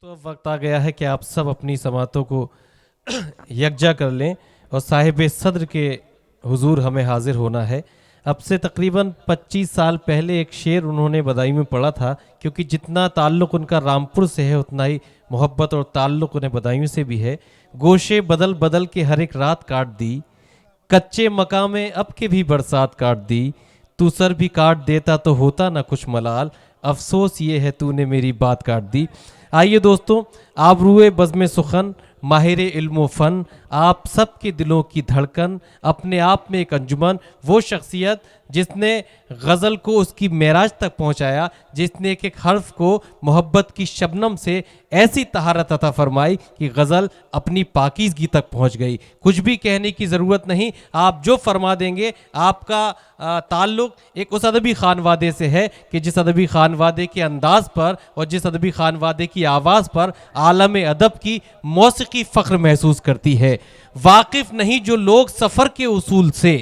दोस्तों अब वक्त आ गया है कि आप सब अपनी समातों को यकजा कर लें और साहिब सद्र के हुजूर हमें हाजिर होना है। अब से तकरीबन 25 साल पहले एक शेर उन्होंने बदायूं में पढ़ा था, क्योंकि जितना ताल्लुक़ उनका रामपुर से है उतना ही मोहब्बत और ताल्लुक़ उन्हें बदायूं से भी है। गोशे बदल बदल के हर एक रात काट दी, कच्चे मकां में अब के भी बरसात काट दी। तू सर भी काट देता तो होता ना कुछ मलाल, अफसोस ये है तूने मेरी बात काट दी। आइए दोस्तों, आबरूए बज़्म सुखन, माहिर इल्म फ़न, आप सब के दिलों की धड़कन, अपने आप में एक अंजुमन, वो शख्सियत जिसने गज़ल को उसकी मेराज तक पहुंचाया, जिसने एक एक हर्फ को मोहब्बत की शबनम से ऐसी तहारत अता फरमाई कि गज़ल अपनी पाकीज़गी तक पहुंच गई। कुछ भी कहने की ज़रूरत नहीं, आप जो फरमा देंगे। आपका ताल्लुक़ एक उस अदबी खानवादे से है कि जिस अदबी खानवादे के अंदाज़ पर और जिस अदबी खानवादे की आवाज़ पर आलम अदब की मौसीकी फ़ख्र महसूस करती है। वाकिफ़ नहीं जो लोग सफ़र के उसूल से,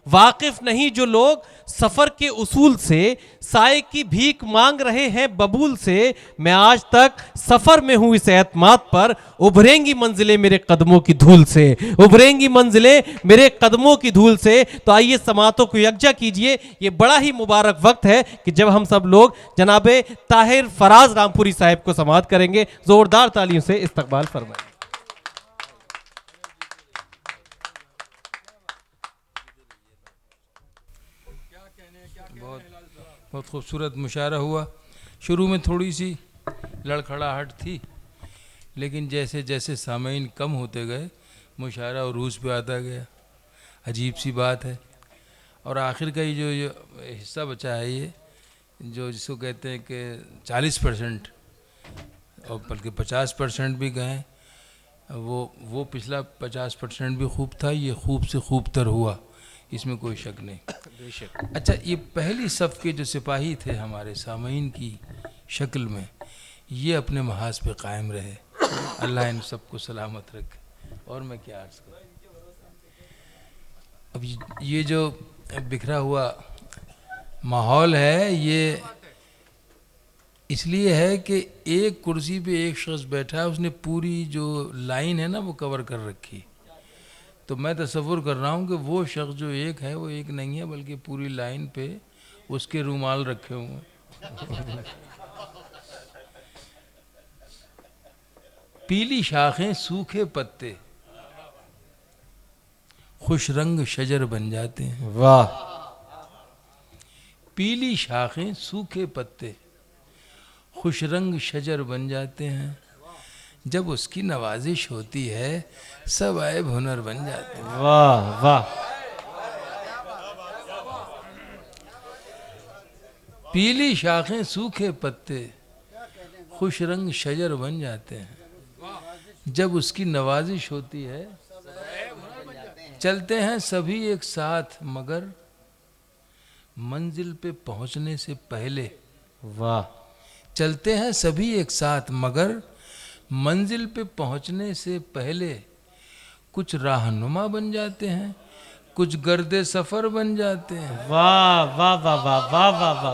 वाकिफ नहीं जो लोग सफर के उसूल से, साए की भीख मांग रहे हैं बबूल से। मैं आज तक सफर में हूं इस एतमाद पर, उभरेंगी मंजिलें मेरे कदमों की धूल से, उभरेंगी मंजिलें मेरे कदमों की धूल से। तो आइए समातों को यकजा कीजिए। ये बड़ा ही मुबारक वक्त है कि जब हम सब लोग जनाबे ताहिर फराज रामपुरी साहब को समात करेंगे। जोरदार तालियों से इस्तकबाल फरमाएं। बहुत खूबसूरत मुशायरा हुआ। शुरू में थोड़ी सी लड़खड़ाहट थी, लेकिन जैसे जैसे सामीन कम होते गए मुशायरा उरूज पे आता गया। अजीब सी बात है। और आखिर का ये जो हिस्सा बचा है, ये जो जिसको कहते हैं कि 40% और बल्कि 50% भी गए, वो पिछला 50% भी खूब था। ये खूब से खूब तर हुआ, इसमें कोई शक नहीं। बेशक। अच्छा, ये पहली सफ़ के जो सिपाही थे हमारे सामीन की शक्ल में, ये अपने महाज पे कायम रहे। अल्लाह इन सबको सलामत रखे। और मैं क्या अर्ज़ करूँ। अब ये जो बिखरा हुआ माहौल है, ये इसलिए है कि एक कुर्सी पे एक शख्स बैठा है, उसने पूरी जो लाइन है ना वो कवर कर रखी। तो मैं तसव्वुर कर रहा हूँ कि वो शख्स जो एक है वो एक नहीं है, बल्कि पूरी लाइन पे उसके रूमाल रखे हुए हैं। पीली शाखें सूखे पत्ते खुश रंग शजर बन जाते हैं। वाह। पीली शाखें सूखे पत्ते खुश रंग शजर बन जाते हैं। जब उसकी नवाजिश होती है सब ऐब हुनर बन जाते हैं। वाह वाह। पीली शाखें सूखे पत्ते खुश रंग शजर बन जाते हैं। जब उसकी नवाजिश होती है चलते हैं सभी एक साथ, मगर मंजिल पे पहुंचने से पहले। वाह। चलते हैं सभी एक साथ, मगर मंजिल पे पहुंचने से पहले कुछ राहनुमा बन जाते हैं, कुछ गर्दे सफर बन जाते हैं। वाह वाह वाह वाह वाह वाह वाह वाह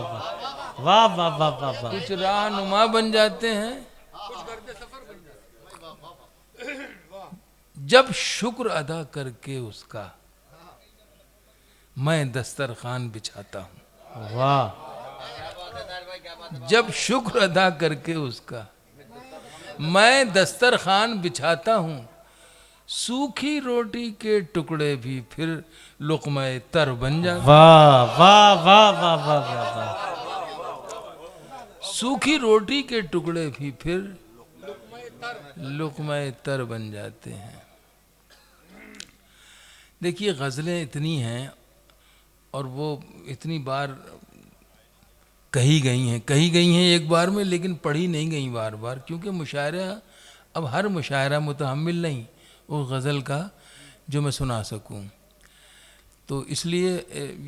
वाह वाह वाह वाह वाह। कुछ राहनुमा बन जाते हैं, जब शुक्र अदा करके उसका मैं दस्तरखान बिछाता हूँ। वाह। जब शुक्र अदा करके उसका मैं दस्तरखान बिछाता हूँ, सूखी रोटी के टुकड़े भी फिर लुक़्मे तर बन जाते। वाह वाह वाह वाह वाह वाह वाह। सूखी रोटी के टुकड़े भी फिर लुक़्मे तर बन जाते हैं। देखिए, गज़लें इतनी हैं और वो इतनी बार कही गई हैं एक बार में, लेकिन पढ़ी नहीं गई बार बार, क्योंकि मुशायरा, अब हर मुशायरा मुतहम्मिल नहीं वो गज़ल का जो मैं सुना सकूं। तो इसलिए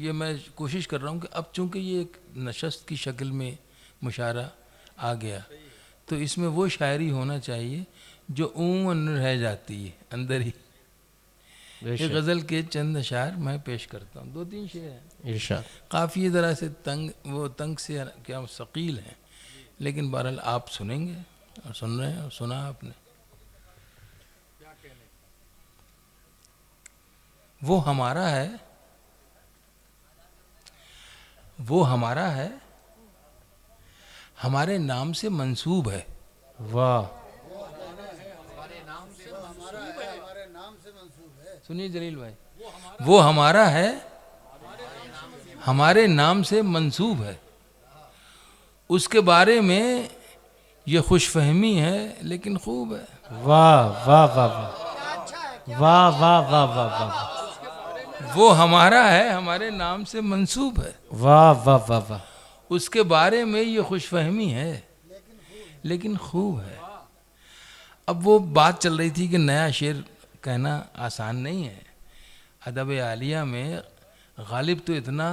ये मैं कोशिश कर रहा हूं कि अब चूँकि ये एक नशस्त की शक्ल में मुशायरा आ गया, तो इसमें वो शायरी होना चाहिए जो उमूमन रह जाती है अंदर ही। ये गज़ल के चंद अशार मैं पेश करता हूँ। 2-3 शेर हैं, इरशाद। काफ़ी तरह से तंग से क्या सकील हैं, लेकिन बहरहाल आप सुनेंगे और सुन रहे हैं, और सुना आपने। वो हमारा है, वो हमारा है, हमारे नाम से मंसूब है। वाह सुनिए जलील भाई, वो हमारा है, हमारे नाम से मंसूब है। उसके बारे में ये खुशफहमी है लेकिन खूब है। वाह वाह वाह वाह वाह वाह वाह वाह वाह वो हमारा है, हमारे नाम से मंसूब है। वाह वाह वाह वाह। उसके बारे में ये खुशफहमी है लेकिन खूब है। अब वो बात चल रही थी कि नया शेर कहना आसान नहीं है। अदब आलिया में गालिब तो इतना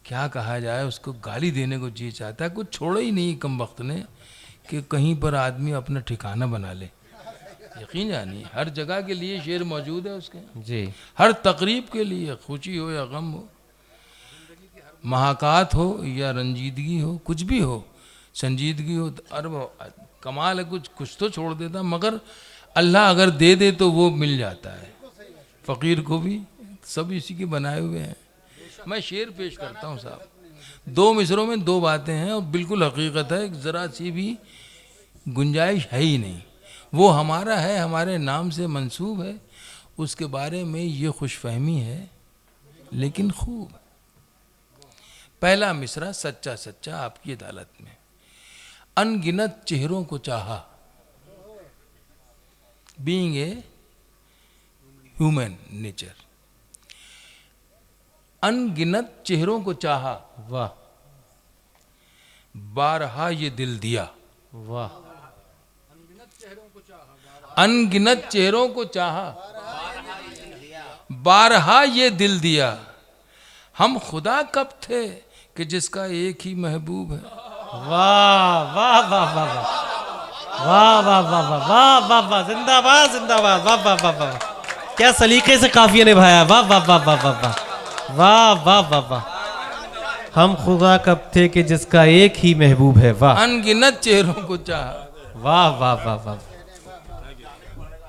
क्या कहा जाए, उसको गाली देने को जी चाहता है, कुछ छोड़ा ही नहीं कम वक्त ने कि कहीं पर आदमी अपना ठिकाना बना ले। यकीन जानिए हर जगह के लिए शेर मौजूद है उसके, जी हर तकरीब के लिए, खुशी हो या गम हो, महाकात हो या रंजीदगी हो, कुछ भी हो, संजीदगी हो, अरब कमाल है। कुछ कुछ तो छोड़ देता, मगर अल्लाह अगर दे दे तो वो मिल जाता है। फ़कीर को भी सब इसी के बनाए हुए हैं। मैं शेर पेश करता हूँ साहब, 2 मिसरों में 2 बातें हैं और बिल्कुल हकीकत है, ज़रा सी भी गुंजाइश है ही नहीं। वो हमारा है, हमारे नाम से मंसूब है। उसके बारे में ये खुशफहमी है लेकिन खूब। पहला मिसरा सच्चा सच्चा आपकी अदालत में। अनगिनत चेहरों को चाहा, बीइंग ए ह्यूमन नेचर। अनगिनत चेहरों को चाहा, वाह बारहा ये दिल दिया। वाह अनगिनत चेहरों को चाहा, बारहा ये दिल दिया। हम खुदा कब थे कि जिसका एक ही महबूब है। वाह वाह वाह वाह वाह वाह वाह वाह वाह वाह वाह, जिंदाबाद जिंदाबाद, वाह वाह वाह वाह, क्या सलीके से काफिया निभाया, वाह वाह वाह वाह वाह वाह वाह वाह वाह वाह। हम खुदा कब थे कि जिसका एक ही महबूब है। वाह अनगिनत चेहरों को चाहा। वाह वाह वाह वाह,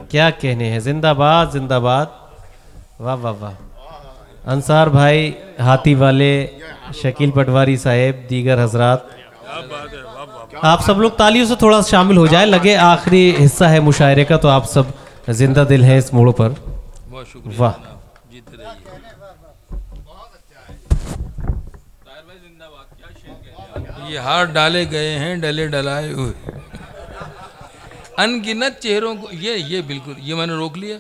क्या कहने हैं, जिंदाबाद जिंदाबाद, वाह वाह वाह। अंसार भाई, हाथी वाले, शकील पटवारी साहेब, दीगर हजरात, आप सब लोग तालियों से थोड़ा शामिल हो जाए। लगे आखिरी हिस्सा है मुशायरे का, तो आप सब जिंदा दिल हैं इस मोड़ पर। बहुत शुक्रिया वाह। जनाब, जीते रहिए। ये हार डाले गए हैं डले डलाए हुए। अनगिनत चेहरों को, ये बिल्कुल, ये मैंने रोक लिया।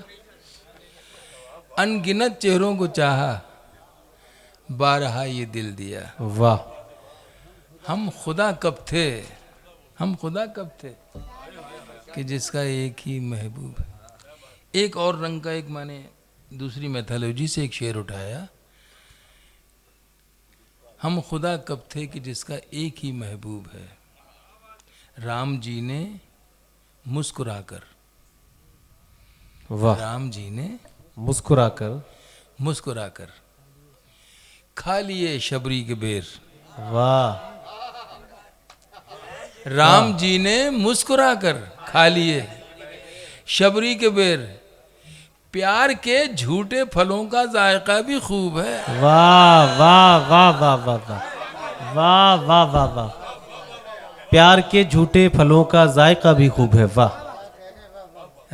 अनगिनत चेहरों को चाहा, बारहा ये दिल दिया। वाह हम खुदा कब थे, हम खुदा कब थे कि जिसका एक ही महबूब है। एक और रंग का, एक मैंने दूसरी मैथोलॉजी से एक शेर उठाया। हम खुदा कब थे कि जिसका एक ही महबूब है। राम जी ने मुस्कुराकर, वाह, राम जी ने मुस्कुराकर, मुस्कुराकर खा लिए शबरी के बेर। वाह राम जी ने मुस्कुराकर खा लिए शबरी के बेर। प्यार के झूठे फलों का जायका भी खूब है। वाह वाह वाह वाह वाह वाह वाह वाह वाह वाह, प्यार के झूठे फलों का जायका भी खूब है। वाह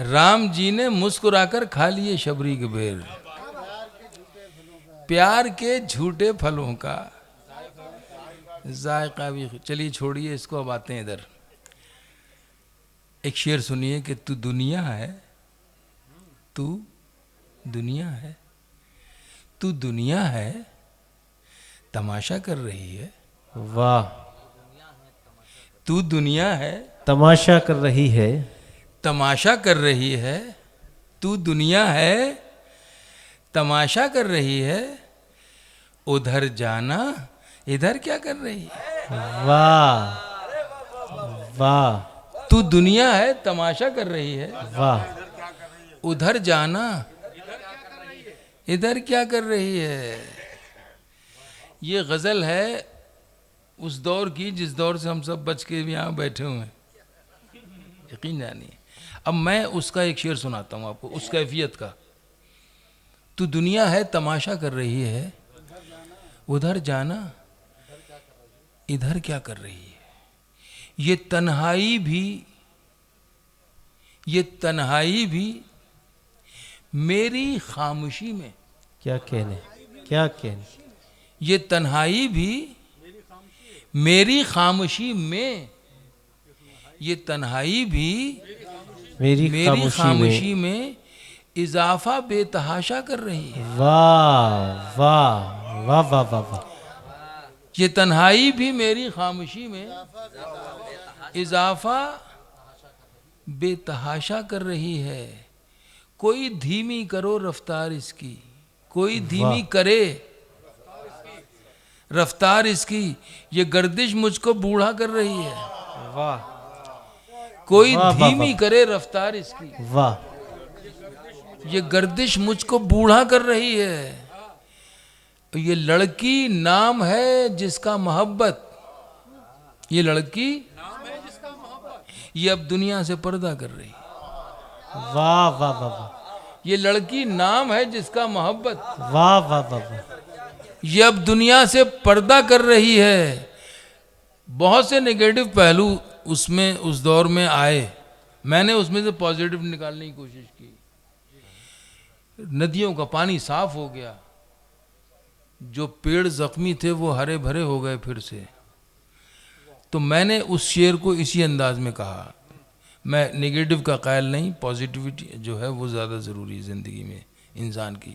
राम जी ने मुस्कुराकर खा लिए शबरी के बेर। प्यार के झूठे फलों का जायका भी। चलिए छोड़िए इसको, अब आते हैं इधर। एक शेर सुनिए कि तू दुनिया है, तू दुनिया है, तू दुनिया है, तमाशा कर रही है। वाह, तू दुनिया है, तमाशा कर रही है। तमाशा कर रही है। तू दुनिया है, तमाशा कर रही है। उधर जाना, इधर क्या कर रही है। वाह वाह तू दुनिया है, तमाशा कर रही है। वाह, उधर जाना, इधर क्या कर रही है। ये गज़ल है उस दौर की जिस दौर से हम सब बच के यहाँ बैठे हुए हैं। यकीन जानिए। अब मैं उसका एक शेर सुनाता हूँ आपको, उस कैफियत का। तू दुनिया है तमाशा कर रही है, उधर जाना इधर क्या कर रही है। ये तन्हाई भी मेरी खामोशी में, क्या कहने, क्या कहने। ये तन्हाई भी मेरी खामोशी में, ये तन्हाई भी मेरी मेरी खामोशी खामोशी में इजाफा बेतहाशा कर रही है। वाह वाह वाह वाह वाह वाह। ये तन्हाई भी मेरी खामोशी में इजाफा बेतहाशा कर रही है। कोई धीमी करो रफ्तार इसकी, कोई धीमी करे रफ्तार इसकी, ये गर्दिश मुझको बूढ़ा कर रही है। वाह कोई वाह, वाह, धीमी वाह। करे रफ्तार इसकी, वाह ये गर्दिश मुझको बूढ़ा कर रही है। ये लड़की नाम है जिसका मोहब्बत, ये लड़की ये अब दुनिया से पर्दा कर रही है। वाह वाह वाह वाह ये लड़की नाम है जिसका मोहब्बत, वाह वाह वाह वाह। ये अब दुनिया से पर्दा कर रही है। बहुत से नेगेटिव पहलू उसमें उस दौर में आए, मैंने उसमें से पॉजिटिव निकालने की कोशिश की। नदियों का पानी साफ हो गया, जो पेड़ जख्मी थे वो हरे भरे हो गए फिर से। तो मैंने उस शेर को इसी अंदाज में कहा। मैं नेगेटिव का कायल नहीं, पॉजिटिविटी जो है वो ज़्यादा ज़रूरी है ज़िंदगी में इंसान की।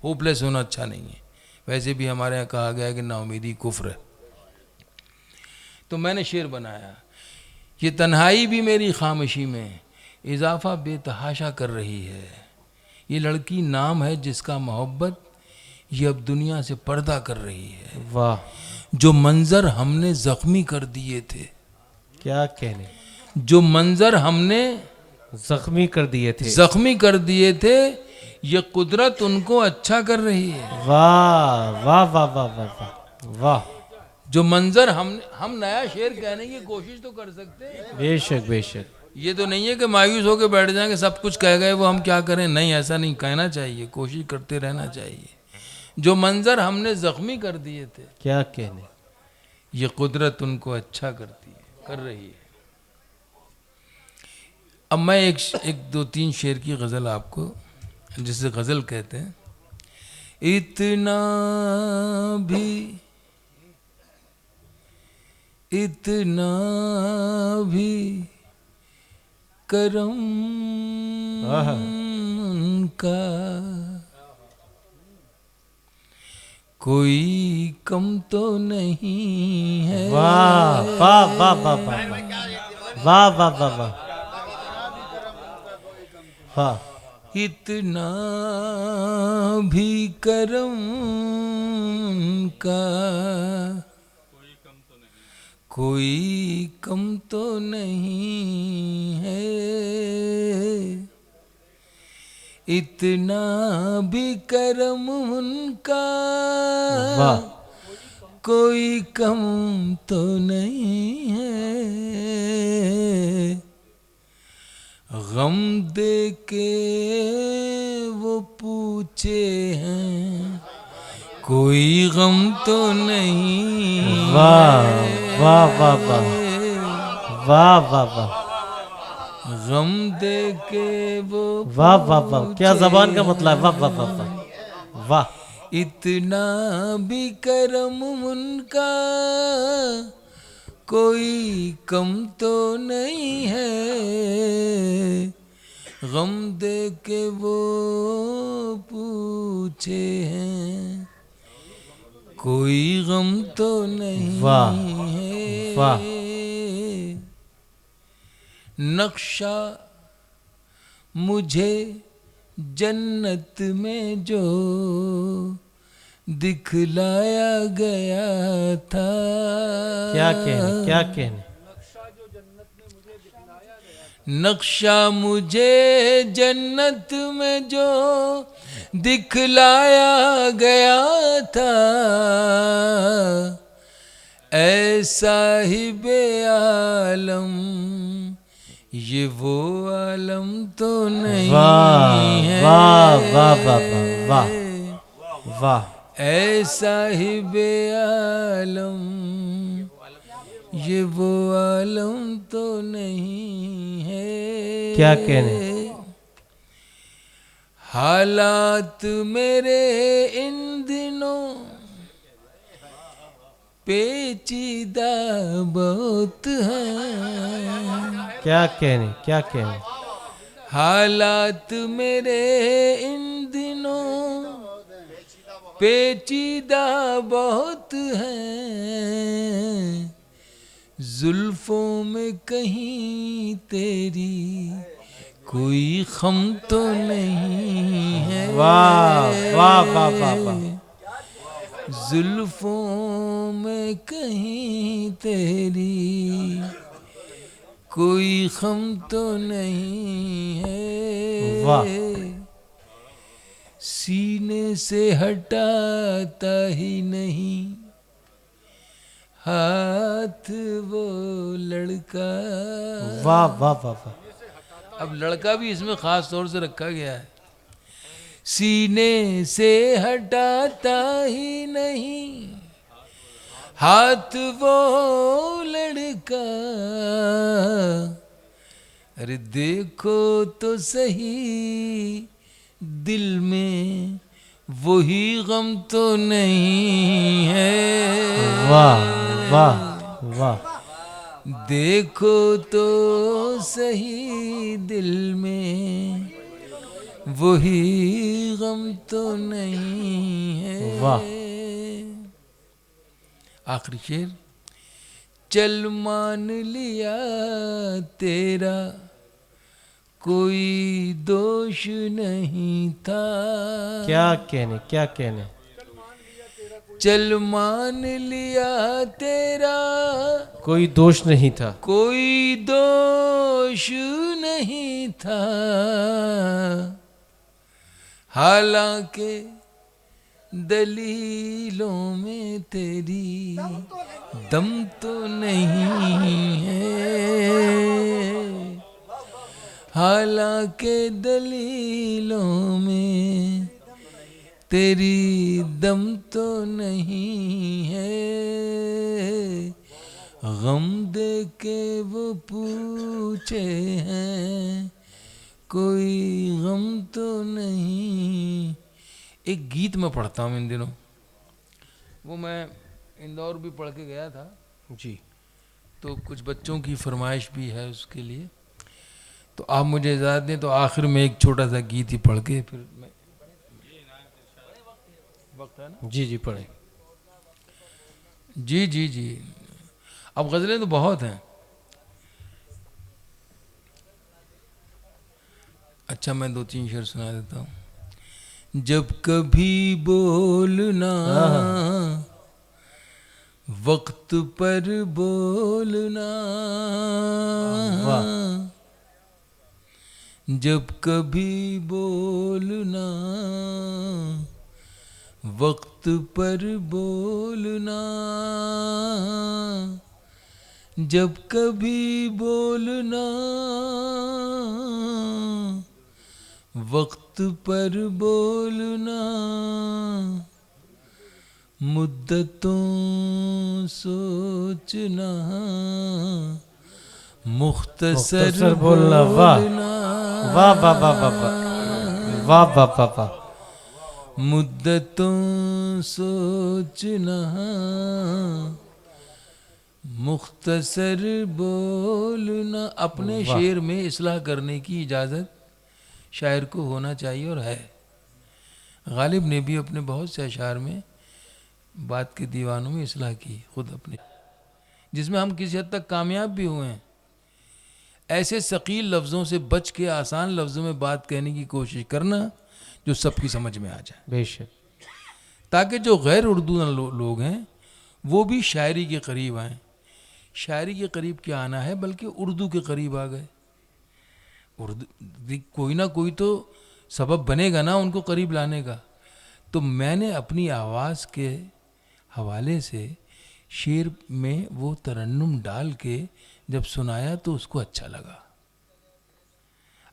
होपलेस होना अच्छा नहीं है। वैसे भी हमारे यहाँ कहा गया है कि नाउमीदी कुफ्र है। तो मैंने शेर बनाया, ये तन्हाई भी मेरी खामोशी में इजाफा बेतहाशा कर रही है। ये लड़की नाम है जिसका मोहब्बत, ये अब दुनिया से पर्दा कर रही है। वाह जो मंजर हमने जख्मी कर दिए थे, क्या कहने। जो मंजर हमने जख्मी कर दिए थे, जख्मी कर दिए थे, ये कुदरत उनको अच्छा कर रही है। वाह वाह वाह वाह वाह वाह वाह। जो मंजर हम नया शेर कहने की कोशिश तो कर सकते हैं। बेशक बेशक। ये तो नहीं है कि मायूस होकर बैठ जाएंगे, सब कुछ कह गए वो हम क्या करें। नहीं, ऐसा नहीं कहना चाहिए, कोशिश करते रहना चाहिए। जो मंजर हमने जख्मी कर दिए थे, क्या कहने। ये कुदरत उनको अच्छा करती है, कर रही है। अब मैं एक दो तीन शेर की गज़ल आपको, जिसे गज़ल कहते हैं। इतना भी करम का कोई कम तो नहीं है। वाह वाह वाह वाह वाह वाह वाह वाह वाह वाह। इतना भी करम का कोई कम तो नहीं है। इतना भी करम उनका वाह कोई कम तो नहीं है। गम दे के वो पूछे हैं, कोई गम तो नहीं। वाह वाह वाह वाह वाह वाह वाह। गम दे के वो वाह वाह वाह, क्या जबान का मतलब है। वाह वाह वाह वाह वाह। इतना भी करम उनका कोई कम तो नहीं है। गम दे के वो पूछे हैं, कोई गम तो नहीं वाह है। वाह। नक्शा मुझे जन्नत में जो दिखलाया गया था। क्या कहने, क्या कहने। नक्शा मुझे जन्नत में जो दिखलाया गया था, ऐ साहिबे आलम ये वो आलम तो नहीं वाह है, वाह वाह वाह वाह वाह। ऐ साहिबे आलम, ये वो आलम तो नहीं है। क्या कहने। हालात मेरे इन दिनों पेचीदा बहुत हैं, क्या कहने क्या कहने। हालात मेरे इन दिनों पेचीदा बहुत हैं, जुल्फों में कहीं तेरी कोई खम तो नहीं है। वाह वाह वाह वाह वाह। जुल्फों में कहीं तेरी कोई खम तो नहीं है। वाह। सीने से हटाता ही नहीं हाथ वो लड़का। वाह वाह वाह वाह। अब लड़का भी इसमें खास तौर से रखा गया है। सीने से हटाता ही नहीं हाथ वो लड़का। अरे देखो तो सही दिल में वही गम तो नहीं है। वाह वाह वाह। देखो तो सही दिल में वही गम तो नहीं है। वाह। आखिरी शेर। चल मान लिया तेरा कोई दोष नहीं था। क्या कहने क्या कहने। चल मान लिया तेरा कोई दोष नहीं था। कोई दोष नहीं था, हालांकि दलीलों में तेरी दम तो नहीं है। हालांकि दलीलों में तेरी दम तो नहीं है। गम दे के वो पूछे हैं कोई गम तो नहीं। एक गीत मैं पढ़ता हूँ इन दिनों, वो मैं इंदौर भी पढ़ के गया था जी। तो कुछ बच्चों की फरमाइश भी है उसके लिए, तो आप मुझे इजाज़त दें तो आखिर में एक छोटा सा गीत ही पढ़ के फिर मैं, वक्त है ना। जी जी पढ़े। जी जी जी। अब गज़लें तो बहुत हैं। अच्छा मैं दो तीन शेर सुना देता हूँ। जब कभी बोलना वक्त पर बोलना, वाह। जब कभी बोलना वक्त पर बोलना, जब कभी बोलना वक्त पर बोलना, मुद्दतों सोचना मुख्तसर बोलना। वाह वाह वाह वाह वाह वाह वाह वाह वाह। मुद्दतों सोचना मुख्तसर बोलना। अपने वाह। शेर में इस्लाह करने की इजाज़त शायर को होना चाहिए और है। गालिब ने भी अपने बहुत से अशार में बात के दीवानों में इस्लाह की खुद अपने, जिसमें हम किसी हद तक कामयाब भी हुए हैं। ऐसे सकील लफ्ज़ों से बच के आसान लफ्ज़ों में बात कहने की कोशिश करना जो सबकी समझ में आ जाए, बेशक। ताकि जो गैर उर्दू लोग हैं वो भी शायरी के करीब आएँ। शायरी के करीब क्या आना है, बल्कि उर्दू के करीब आ गए। उर्दू कोई ना कोई तो सबब बनेगा ना उनको करीब लाने का। तो मैंने अपनी आवाज़ के हवाले से शेर में वो तरन्नुम डाल के जब सुनाया तो उसको अच्छा लगा।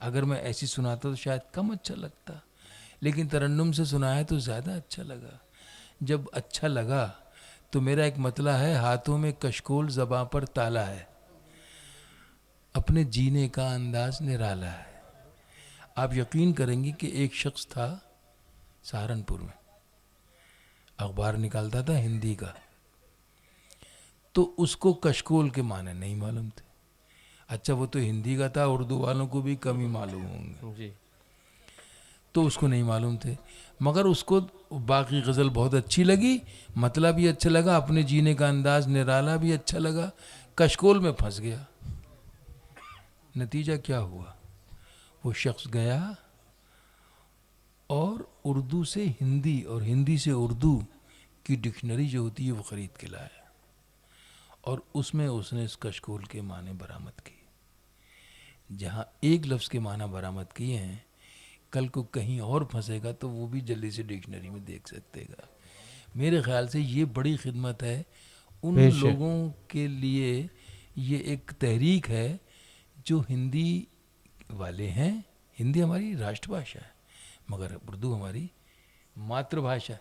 अगर मैं ऐसी सुनाता तो शायद कम अच्छा लगता, लेकिन तरन्नुम से सुनाया तो ज़्यादा अच्छा लगा। जब अच्छा लगा तो मेरा एक मतला है, हाथों में कशकोल ज़बां पर ताला है, अपने जीने का अंदाज निराला है। आप यकीन करेंगे कि एक शख्स था सहारनपुर में, अखबार निकालता था हिंदी का, तो उसको कशकोल के माने नहीं मालूम थे। अच्छा वो तो हिंदी का था, उर्दू वालों को भी कम ही मालूम होंगे, जी तो उसको नहीं मालूम थे, मगर उसको बाकी गज़ल बहुत अच्छी लगी, मतलब भी अच्छा लगा, अपने जीने का अंदाज निराला भी अच्छा लगा, कशकोल में फंस गया। नतीजा क्या हुआ, वो शख्स गया और उर्दू से हिंदी और हिंदी से उर्दू की डिक्शनरी जो होती है वो ख़रीद के लाया, और उसमें उसने इस कशकोल के माने बरामद किए। जहाँ एक लफ्ज़ के माना बरामद किए हैं, कल को कहीं और फंसेगा तो वो भी जल्दी से डिक्शनरी में देख सकतेगा। मेरे ख्याल से ये बड़ी खिदमत है उन बेशक। लोगों के लिए, ये एक तहरीक है जो हिंदी वाले हैं। हिंदी हमारी राष्ट्रभाषा है, मगर उर्दू हमारी मातृभाषा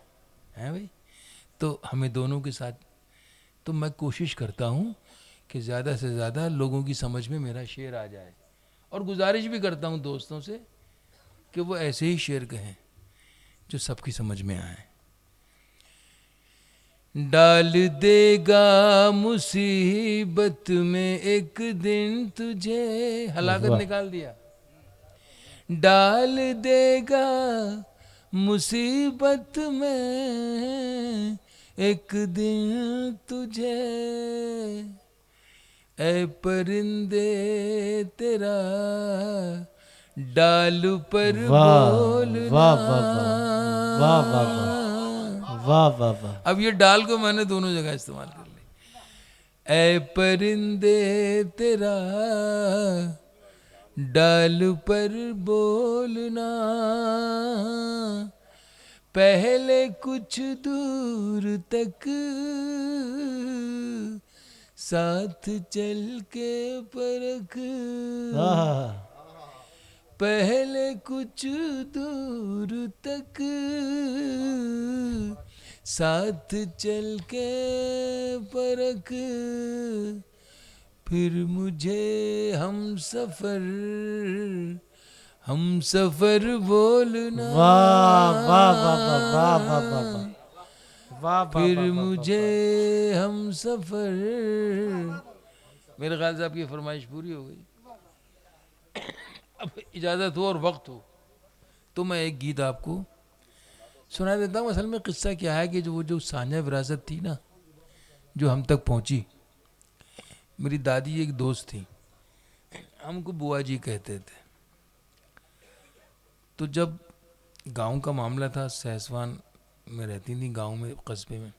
है भाई। तो हमें दोनों के साथ, तो मैं कोशिश करता हूँ कि ज़्यादा से ज़्यादा लोगों की समझ में मेरा शेर आ जाए, और गुजारिश भी करता हूँ दोस्तों से कि वो ऐसे ही शेर कहें जो सबकी समझ में आए। डाल देगा मुसीबत में एक दिन तुझे, हलाकत वाह। निकाल दिया, डाल देगा मुसीबत में एक दिन तुझे, ऐ परिंदे तेरा डाल पर वाह बोलना। वाह वाह वाह वाह वाह वाह वाह वाह वाह। अब ये डाल को मैंने दोनों जगह इस्तेमाल कर ली। ऐ परिंदे तेरा डाल पर बोलना, पहले कुछ दूर तक साथ चल के परख, आहा, पहले कुछ दूर तक साथ चल के परख, फिर मुझे हम सफर बोलना। वाह वाह वाह वाह वाह वाह वाह वाह वाह वाह फिर वाह वाह मुझे हम सफर। मेरे ख्याल से आपकी फरमाइश पूरी हो गई। अब इजाज़त हो और वक्त हो तो मैं एक गीत आपको सुना देता हूँ। असल में किस्सा क्या है कि वो जो साझा विरासत थी ना, जो हम तक पहुँची, मेरी दादी एक दोस्त थी, हमको बुआ जी कहते थे। तो जब गांव का मामला था, सहसवान में रहती थी, गांव में, कस्बे में,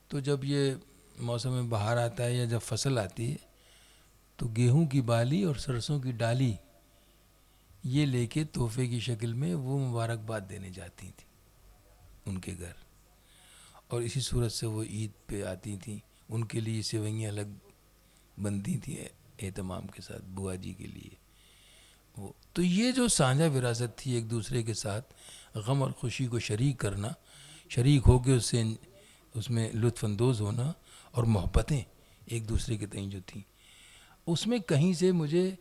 तो जब ये मौसम में बाहर आता है या जब फसल आती है तो गेहूं की बाली और सरसों की डाली ये लेके तोहफे की शक्ल में वो मुबारकबाद देने जाती थी उनके घर, और इसी सूरत से वो ईद पे आती थी। उनके लिए सेवइयाँ अलग बनती थी एहतमाम के साथ, बुआ जी के लिए वो। तो ये जो साझा विरासत थी, एक दूसरे के साथ गम और खुशी को शरीक करना, शरीक होकर उससे उसमें लुत्फ़अंदोज़ होना, और मोहब्बतें एक दूसरे के तई जो थी, उसमें कहीं से मुझे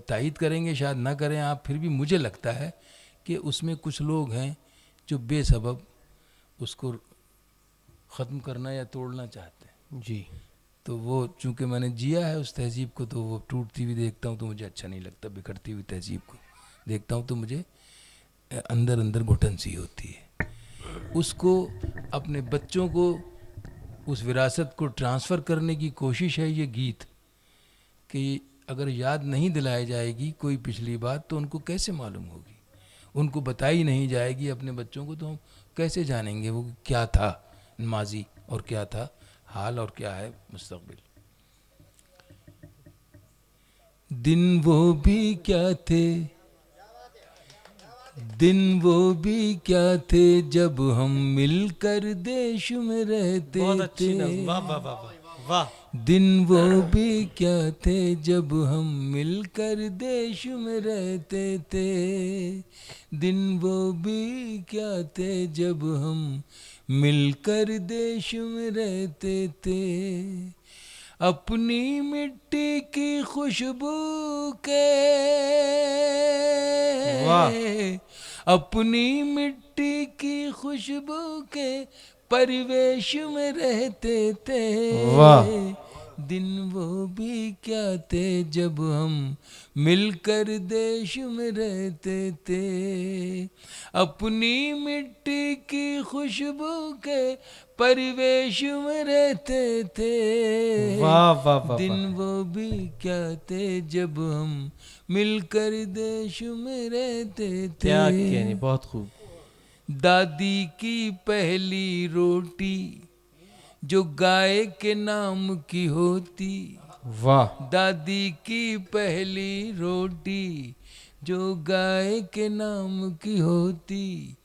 तायद करेंगे शायद ना करें आप, फिर भी मुझे लगता है कि उसमें कुछ लोग हैं जो बेसबब उसको ख़त्म करना या तोड़ना चाहते हैं। जी तो वो चूँकि मैंने जिया है उस तहज़ीब को, तो वो टूटती हुई देखता हूँ तो मुझे अच्छा नहीं लगता, बिखरती हुई तहज़ीब को देखता हूँ तो मुझे अंदर अंदर घुटन सी होती है। उसको अपने बच्चों को उस विरासत को ट्रांसफ़र करने की कोशिश है ये गीत, कि अगर याद नहीं दिलाई जाएगी कोई पिछली बात तो उनको कैसे मालूम होगी, उनको बताई नहीं जाएगी अपने बच्चों को तो हम कैसे जानेंगे वो क्या था माजी और क्या था हाल और क्या है मुस्तकबिल। दिन वो भी क्या थे, दिन वो भी क्या थे जब हम मिलकर देश में रहते बहुत अच्छी थे। नज़्म, वाह वाह वाह वाह वाह दिन वो भी क्या थे जब हम मिलकर देश में रहते थे। दिन वो भी क्या थे जब हम मिलकर देश में रहते थे। अपनी मिट्टी की खुशबू के, वाह अपनी मिट्टी की खुशबू के परिवेश में रहते थे। वाह दिन वो भी क्या थे जब हम मिलकर देश में रहते थे। अपनी मिट्टी की खुशबू के परिवेश में रहते थे। वाह वाह वाह दिन वाह। वो भी क्या थे जब हम मिलकर देश में रहते थे। क्या कहने, बहुत खूब। दादी की पहली रोटी जो गाय के नाम की होती। वाह दादी की पहली रोटी जो गाय के नाम की होती,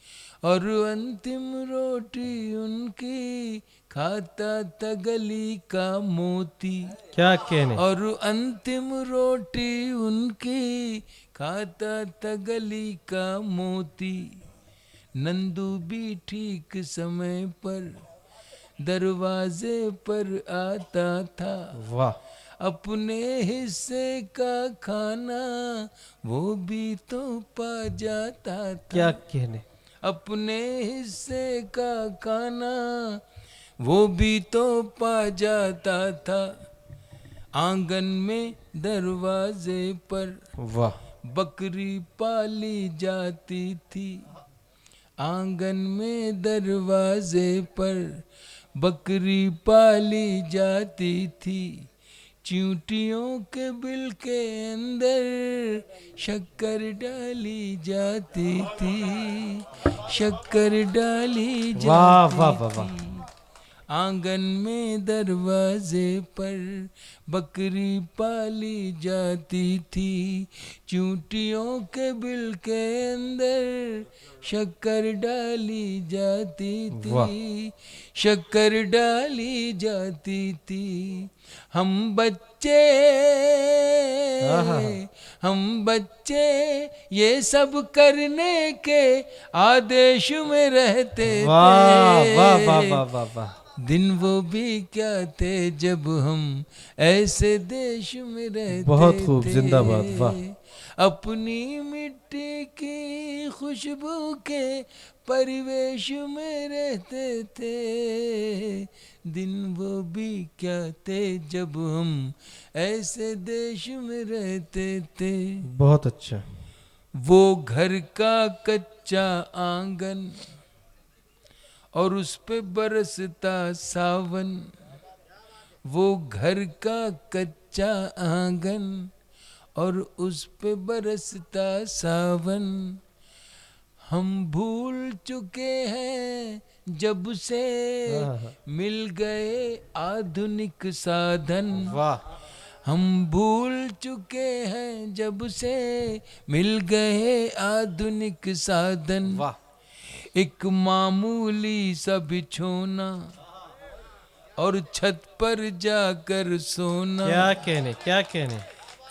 और अंतिम रोटी उनकी खाता था गली का मोती। क्या कहने, और अंतिम रोटी उनकी खाता था गली का मोती। नंदू भी ठीक समय पर दरवाजे पर आता था। वाह अपने हिस्से का खाना वो भी तो पा जाता था। क्या कहने, अपने हिस्से का खाना वो भी तो पा जाता था। आंगन में दरवाजे पर वाह बकरी पाली जाती थी। आंगन में दरवाजे पर बकरी पाली जाती थी। चींटियों के बिल के अंदर शक्कर डाली जाती थी। शक्कर डाली वाह जाती वाह वाह वाह। थी। आंगन में दरवाजे पर बकरी पाली जाती थी। चींटियों के बिल के अंदर शक्कर डाली जाती वाह। थी। शक्कर डाली जाती थी। हम बच्चे, आहा। हम बच्चे ये सब करने के आदेश में रहते वाह थे। वाह वाह वाह वाह वाह। दिन वो भी क्या थे जब हम ऐसे देश में रहते बहुत खूब, थे। जिंदाबाद, वाह। अपनी मिट्टी की खुशबू के परिवेश में रहते थे। दिन वो भी क्या थे जब हम ऐसे देश में रहते थे। बहुत अच्छा। वो घर का कच्चा आंगन और उस पे बरसता सावन। वो घर का कच्चा आंगन और उस पे बरसता सावन। हम भूल चुके हैं जब से आहा। मिल गए आधुनिक साधन। वाह हम भूल चुके हैं जब से मिल गए आधुनिक साधन। वाह। एक मामूली सा बिछोना और छत पर जाकर सोना। क्या कहने, क्या कहने,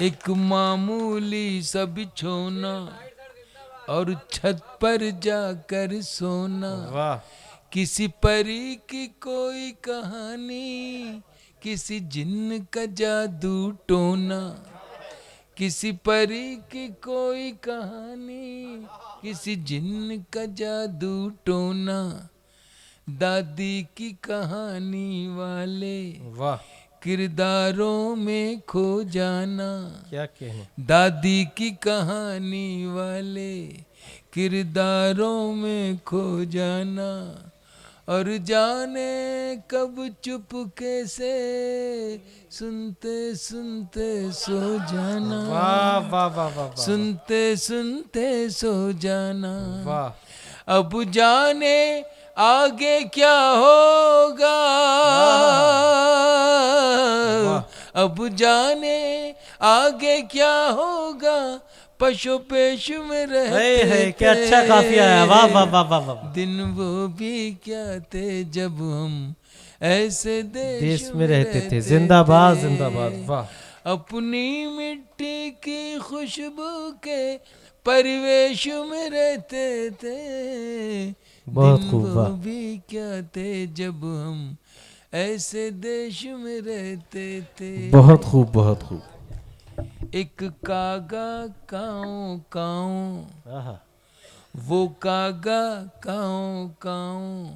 एक मामूली सा बिछोना और छत पर जाकर सोना। वाह किसी परी की कोई कहानी, किसी जिन्न का जादू टोना। किसी परी की कोई कहानी, किसी जिन्न का जादू टोना। दादी की कहानी वाले वाह। किरदारों में खो जाना। क्या कहने, दादी की कहानी वाले किरदारों में खो जाना। और जाने कब चुपके से सुनते सुनते सो जाना। वाह वाह वाह वाह वाह। सुनते सुनते सो जाना। वाह अब जाने आगे क्या होगा। वाह। अब जाने आगे क्या होगा। पशु पेश में रहते है क्या अच्छा काफिया है। वाह वाह वाह वाह वाह। दिन वो भी क्या थे जब हम ऐसे देश में रहते थे। जिंदाबाद जिंदाबाद, वाह। अपनी मिट्टी की खुशबू के परिवेश में रहते थे। बहुत दिन खूब, वो वाह। भी क्या थे जब हम ऐसे देश में रहते थे। बहुत खूब बहुत खूब। एक कागा काऊ काऊ, आहा। वो कागा काऊ काऊ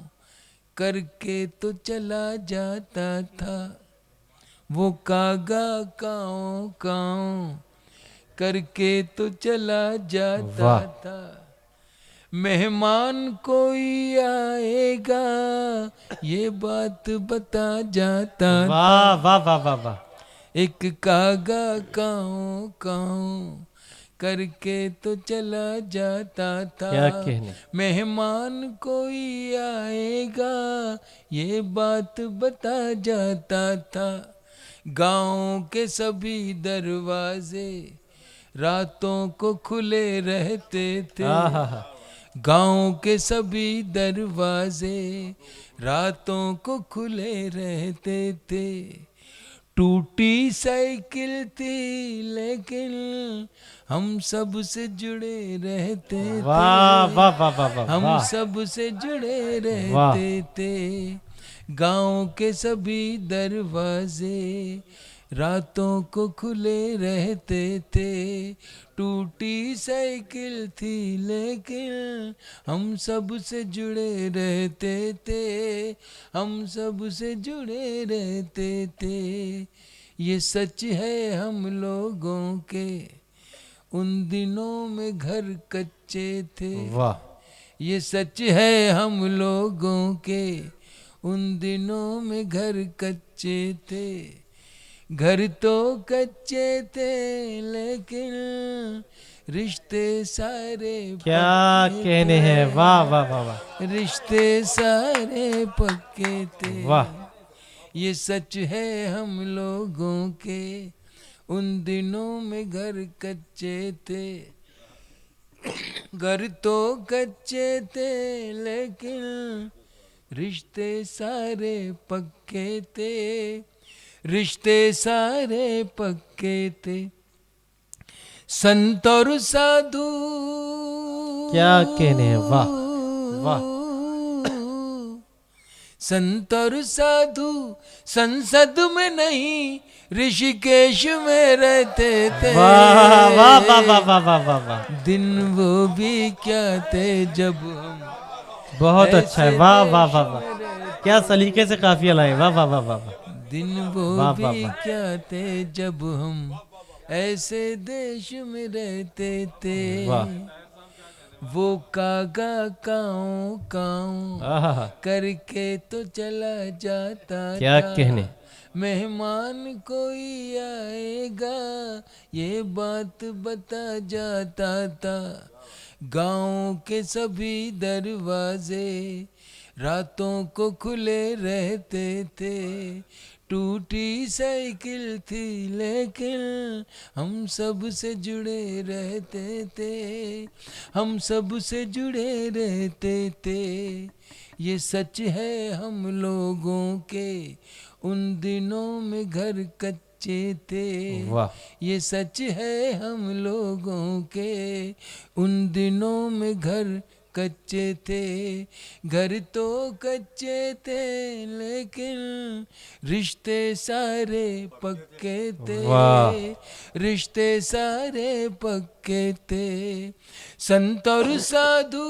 करके तो चला जाता था। वो कागा काऊ काऊ करके तो चला जाता वाह। था। मेहमान कोई आएगा ये बात बता जाता था। वाह वाह वाह वाह वाह। एक कागा काऊ काऊ करके तो चला जाता था। क्या कहने। मेहमान कोई आएगा ये बात बता जाता था। गांव के सभी दरवाजे रातों को खुले रहते थे। आहा। गांव के सभी दरवाजे रातों को खुले रहते थे। टूटी साइकिल थी लेकिन हम सब से जुड़े रहते थे। वाह वाह वाह वाह वाह, हम वाह। सब से जुड़े वाह। रहते थे। गांव के सभी दरवाजे रातों को खुले रहते थे। टूटी साइकिल थी लेकिन हम सब से जुड़े रहते थे। हम सब से जुड़े रहते थे। ये सच है हम लोगों के उन दिनों में घर कच्चे थे। वाह। ये सच है हम लोगों के उन दिनों में घर कच्चे थे। घर तो कच्चे थे लेकिन रिश्ते सारे क्या पक्के कहने थे। हैं, वाह वाह वाह वाह। रिश्ते सारे पक्के थे। वाह। ये सच है हम लोगों के उन दिनों में घर कच्चे थे। घर तो कच्चे थे लेकिन रिश्ते सारे पक्के थे। रिश्ते सारे पक्के थे। संत और साधु क्या कहने हैं, वाह वाह। संत और साधु संसद में नहीं ऋषिकेश में रहते थे। वाह वाह वाह वाह वाह वाह वाह वाह। दिन वो भी क्या थे जब हम बहुत अच्छा है, वाह वाह वाह देश वाह। में रहते। क्या सलीके से काफिया लाए, वाह वाह वाह वाह वाह। दिन वो वाह, भी वाह, वाह। क्या थे जब हम ऐसे देश में रहते थे। वाह। वो कागा काऊ काऊ आहा। करके तो चला जाता क्या था। कहने। मेहमान कोई आएगा ये बात बता जाता था। गांव के सभी दरवाजे रातों को खुले रहते थे। टूटी साइकिल थी लेकिन हम सब से जुड़े रहते थे। हम सब से जुड़े रहते थे। ये सच है हम लोगों के उन दिनों में घर कच्चे थे। वाह। ये सच है हम लोगों के उन दिनों में घर कच्चे थे। घर तो कच्चे थे लेकिन रिश्ते सारे पक्के थे। वाह। रिश्ते सारे पक्के थे। संत और साधु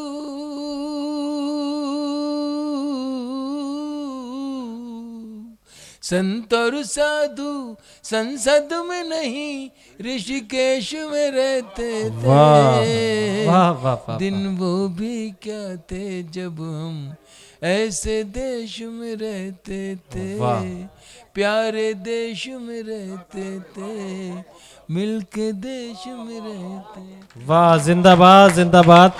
संत और साधु संसद में नहीं ऋषिकेश में रहते थे। वाह वाह वाह वाह। दिन वो भी क्या थे जब हम ऐसे देश में रहते थे। वाह। प्यारे देश में रहते थे। मिलके देश में रहते। वाह, जिंदाबाद जिंदाबाद।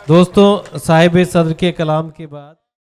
दोस्तों, साहिब सदर के कलाम के बाद